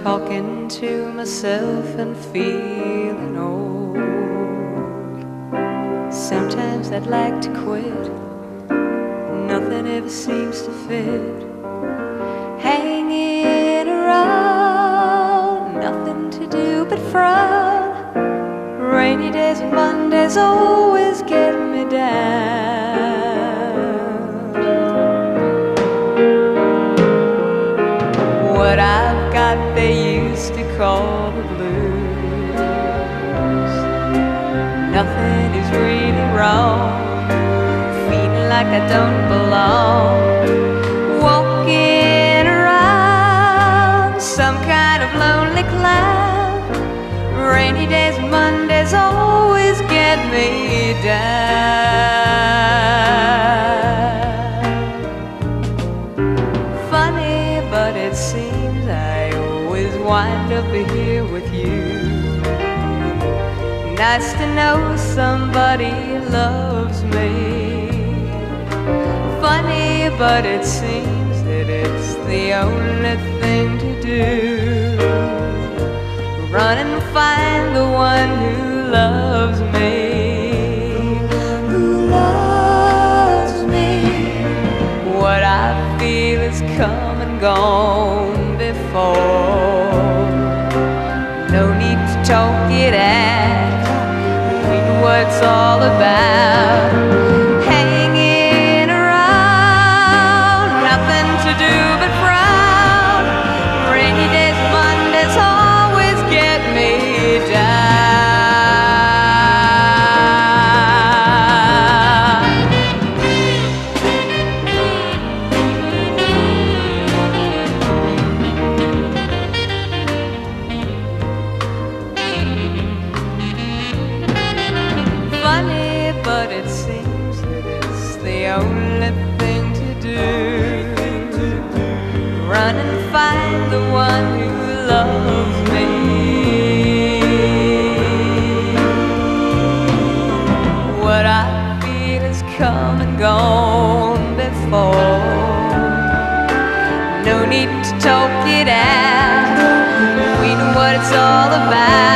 talking to myself and feeling old. Sometimes I'd like to quit, nothing ever seems to fit. Hanging around, nothing to do but frown. Rainy days and Mondays always get me down. What I've got they used to call the blues. Nothing is really wrong, feeling like I don't belong. Walking around some kind of lonely cloud. Rainy days and Mondays always get me down. Funny, but it seems I always wind up here with you. Nice to know somebody loves me. Funny, but it seems that it's the only thing to do. Run and find the one who loves me. Who loves me. What I feel is come and gone before. No need to talk it out, we know what it's all about. Hanging around, nothing to do but frown. Rainy days, Mondays always get me down. Funny, but it seems that it's the only thing to do. Run and find the one who loves me. What I feel has come and gone before. No need to talk it out, we know what it's all about.